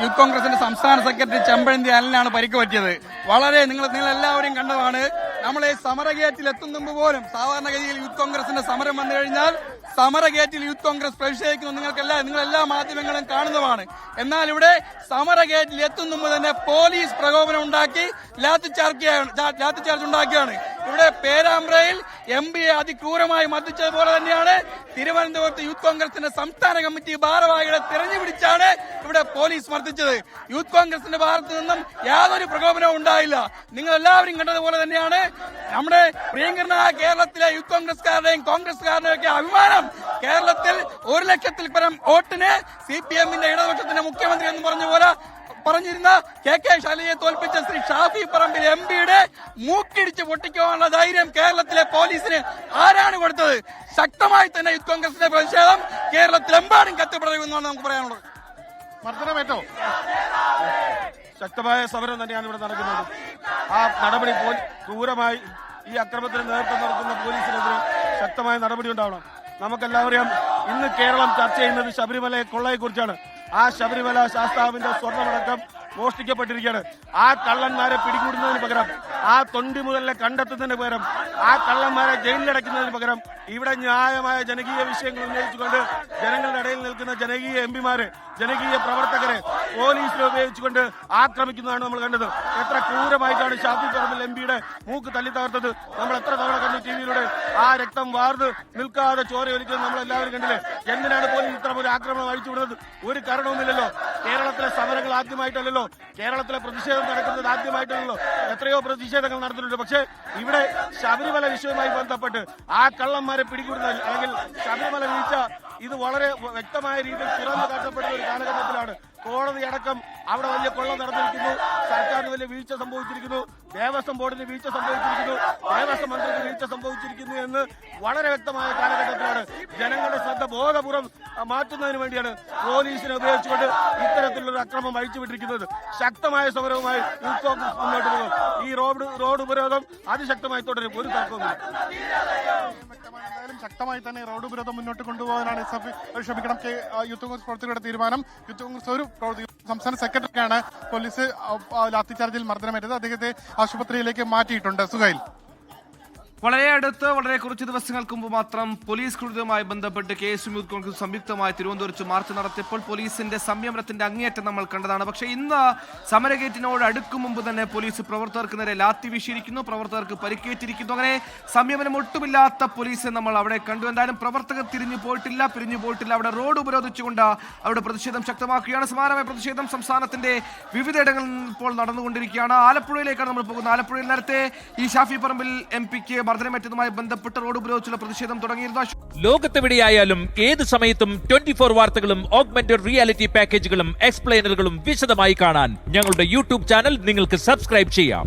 Youth കോൺഗ്രസിന്റെ സംസ്ഥാന secretary Chempazhanthi അലനാണ് പരിക്ക് പറ്റിയത്. വളരെ നിങ്ങൾ എല്ലാവരും കണ്ടതാണ്. നമ്മളെ സമരഗേറ്റിൽ എത്തും മുമ്പ് പോലും സാധാരണഗതിയിൽ യൂത്ത് കോൺഗ്രസിന്റെ സമരം വന്നു കഴിഞ്ഞാൽ സമരഗേറ്റിൽ യൂത്ത് കോൺഗ്രസ് പ്രതിഷേധിക്കുന്നു. നിങ്ങളെല്ലാ മാധ്യമങ്ങളും കാണുന്നതാണ്. എന്നാൽ ഇവിടെ സമരഗേറ്റിൽ എത്തും മുമ്പ് തന്നെ പോലീസ് പ്രകോപനം ഉണ്ടാക്കി ലാത്തിച്ചാർജ് ഉണ്ടാക്കിയാണ്. ഇവിടെ പേരാമ്പ്രയിൽ MP അതിക്രൂരമായി മർദ്ദിച്ചതുപോലെ തന്നെയാണ് തിരുവനന്തപുരത്ത് യൂത്ത് കോൺഗ്രസിന്റെ സംസ്ഥാന കമ്മിറ്റി ഭാരവാഹികളെ തിരഞ്ഞുപിടിച്ചാണ് ഇവിടെ പോലീസ് മർദ്ദിച്ചത്. യൂത്ത് കോൺഗ്രസിന്റെ ഭാഗത്തു നിന്നും യാതൊരു പ്രകോപനവും ഉണ്ടായില്ല. നിങ്ങൾ എല്ലാവരും കണ്ടതുപോലെ തന്നെയാണ് നമ്മുടെ പ്രിയങ്കരനായ കേരളത്തിലെ യൂത്ത് കോൺഗ്രസ്കാരുടെയും കോൺഗ്രസ്കാരുടെയും ഒക്കെ അഭിമാനം. കേരളത്തിൽ 1 ലക്ഷത്തിൽ പരം വോട്ടിന് CPM-ന്റെ ഇടതുപക്ഷത്തിന്റെ മുഖ്യമന്ത്രി എന്ന് പറഞ്ഞിരുന്ന KK ശൈലജയെ തോൽപ്പിച്ച ശ്രീ ഷാഫി പറമ്പിൽ MP-യുടെ മൂക്കിടിച്ച് പൊട്ടിക്കാനുള്ള ധൈര്യം കേരളത്തിലെ പോലീസിന് ആരാണ് കൊടുത്തത്? ശക്തമായി തന്നെ യൂത്ത് കോൺഗ്രസിന്റെ പ്രതിഷേധം കേരളത്തിലെമ്പാടും കത്തിപ്പടരുമെന്നാണ് നമുക്ക് പറയാനുള്ളത്. മർദ്ദനമേറ്റോ? ശക്തമായ സമരം തന്നെയാണ് ഇവിടെ നടക്കുന്നത്. ആ നടപടി ക്രൂരമായി ഈ അക്രമത്തിന് നേതൃത്വം നടത്തുന്ന പോലീസിനെതിരെ ശക്തമായ നടപടി ഉണ്ടാവണം. നമുക്കെല്ലാവരും ഇന്ന് കേരളം ചർച്ച ചെയ്യുന്നത് ശബരിമല കൊള്ളയെക്കുറിച്ചാണ്. ആ ശബരിമല ശാസ്താവിന്റെ സ്വർണ്ണമടക്കം മോഷ്ടിക്കപ്പെട്ടിരിക്കുകയാണ്. ആ കള്ളന്മാരെ പിടികൂടുന്നതിന് പകരം, ആ തൊണ്ടി മുതലിനെ കണ്ടെത്തുന്നതിന് പകരം, ആ കള്ളന്മാരെ ജയിലിലടയ്ക്കുന്നതിന് പകരം ഇവിടെ ന്യായമായ ജനകീയ വിഷയങ്ങൾ ഉന്നയിച്ചുകൊണ്ട് ജനങ്ങളുടെ ഇടയിൽ നിൽക്കുന്ന ജനകീയ MP-മാരെ, ജനകീയ പ്രവർത്തകരെ പോലീസിനെ ഉപയോഗിച്ചുകൊണ്ട് ആക്രമിക്കുന്നതാണ് നമ്മൾ കണ്ടത്. എത്ര ക്രൂരമായിട്ടാണ് ഷാഫി പറമ്പിൽ MP-യുടെ മൂക്ക് തല്ലി തകർത്തത് നമ്മൾ എത്ര തവണ കണ്ടു TV-യിലൂടെ. ആ രക്തം വാർന്ന് നിൽക്കാതെ ചോരയൊലിക്കുന്നത് നമ്മളെല്ലാവരും കണ്ടില്ലേ? എന്തിനാണ് പോലീസ് ഇത്തരം ഒരു ആക്രമണം അഴിച്ചുവിടുന്നത്? ഒരു കാരണവുമില്ലല്ലോ. കേരളത്തിലെ സമരങ്ങൾ ആദ്യമായിട്ടല്ലല്ലോ, കേരളത്തിലെ പ്രതിഷേധം നടക്കുന്നത് ആദ്യമായിട്ടല്ലല്ലോ. എത്രയോ പ്രതിഷേധങ്ങൾ നടന്നിട്ടുണ്ട്. പക്ഷേ ഇവിടെ ശബരിമല വിഷയവുമായി ബന്ധപ്പെട്ട് ആ കള്ളന്മാരെ പിടികൂടുന്നതിൽ അല്ലെങ്കിൽ ശബരിമല വീഴ്ച ഇത് വളരെ വ്യക്തമായ രീതിയിൽ തുറന്നു കാട്ടപ്പെടുന്ന ഒരു കാലഘട്ടത്തിലാണ്. കോടതി അടക്കം അവിടെ വലിയ കൊള്ള നടന്നിരിക്കുന്നു. സർക്കാരിന് വലിയ വീഴ്ച സംഭവിച്ചിരിക്കുന്നു. ദേവസ്വം ബോർഡിന് വീഴ്ച സംഭവിച്ചിരിക്കുന്നു. ദേവസ്വം മന്ത്രിക്ക് വീഴ്ച സംഭവിച്ചിരിക്കുന്നു എന്ന് വളരെ വ്യക്തമായ കാലഘട്ടത്തിലാണ്. ജനങ്ങളുടെ ശ്രദ്ധ ബോധപൂർവ്വം മാറ്റുന്നതിന് വേണ്ടിയാണ് പോലീസിനെ ഉപയോഗിച്ചുകൊണ്ട് ഇത്തരത്തിലുള്ള അക്രമം അഴിച്ചുവിട്ടിരിക്കുന്നത്. ശക്തമായ സമരവുമായി യൂത്ത് കോൺഗ്രസ് മുന്നോട്ട് പോകും. ഈ റോഡ് ഉപരോധം അതിശക്തമായി തുടരും. ഒരു തർക്കവുമില്ല. ശക്തമായി തന്നെ റോഡ് ഉപരോധം മുന്നോട്ട് കൊണ്ടുപോകാനാണ് യൂത്ത് കോൺഗ്രസ് പ്രവർത്തകരുടെ തീരുമാനം. യൂത്ത് കോൺഗ്രസ് ഒരു സംസ്ഥാന സെക്രട്ടറിയാണ് പോലീസ് ലാത്തിചാർജിൽ മർദ്ദനമേറ്റത്. അദ്ദേഹത്തെ ആശുപത്രിയിലേക്ക് മാറ്റിയിട്ടുണ്ട്. സുഹൈൽ, വളരെ അടുത്ത് വളരെ കുറച്ച് ദിവസങ്ങൾക്ക് മുമ്പ് മാത്രം പോലീസ് ക്രൂരതയുമായി ബന്ധപ്പെട്ട് KSU യൂത്ത് കോൺഗ്രസ് സംയുക്തമായി തിരുവനന്തപുരത്ത് മാർച്ച് നടത്തിയപ്പോൾ പോലീസിന്റെ സംയമനത്തിന്റെ അങ്ങേയറ്റം നമ്മൾ കണ്ടതാണ്. പക്ഷേ ഇന്ന് സമരഗേറ്റിനോട് അടുക്കും മുമ്പ് തന്നെ പോലീസ് പ്രവർത്തകർക്ക് നേരെ ലാത്തി വീശിയിരിക്കുന്നു, പ്രവർത്തകർക്ക് പരിക്കേറ്റിരിക്കുന്നു. അങ്ങനെ സംയമനം ഒട്ടുമില്ലാത്ത പോലീസ് നമ്മൾ അവിടെ കണ്ടു. എന്തായാലും പ്രവർത്തകർ പിരിഞ്ഞു പോയിട്ടില്ല. അവിടെ റോഡ് ഉപരോധിച്ചുകൊണ്ട് അവിടെ പ്രതിഷേധം ശക്തമാക്കുകയാണ്. സമാനമായ പ്രതിഷേധം സംസ്ഥാനത്തിന്റെ വിവിധയിടങ്ങളിൽ ഇപ്പോൾ നടന്നുകൊണ്ടിരിക്കുകയാണ്. ആലപ്പുഴയിലേക്കാണ് നമ്മൾ പോകുന്നത്. ആലപ്പുഴയിൽ നേരത്തെ ഈ ഷാഫി പറമ്പിൽ MP-ക്ക് മർദ്ദനമേറ്റതുമായി ബന്ധപ്പെട്ട് റോഡ് ഉപരോധിച്ചുള്ള പ്രതിഷേധം തുടങ്ങിയിരുന്നു. ലോകത്തെവിടെയായാലും ഏത് സമയത്തും 24 വാർത്തകളും ഓഗ്മെന്റഡ് റിയാലിറ്റി പാക്കേജുകളും എക്സ്പ്ലെയിനറുകളും വിശദമായി കാണാൻ ഞങ്ങളുടെ YouTube ചാനൽ നിങ്ങൾക്ക് സബ്സ്ക്രൈബ് ചെയ്യാം.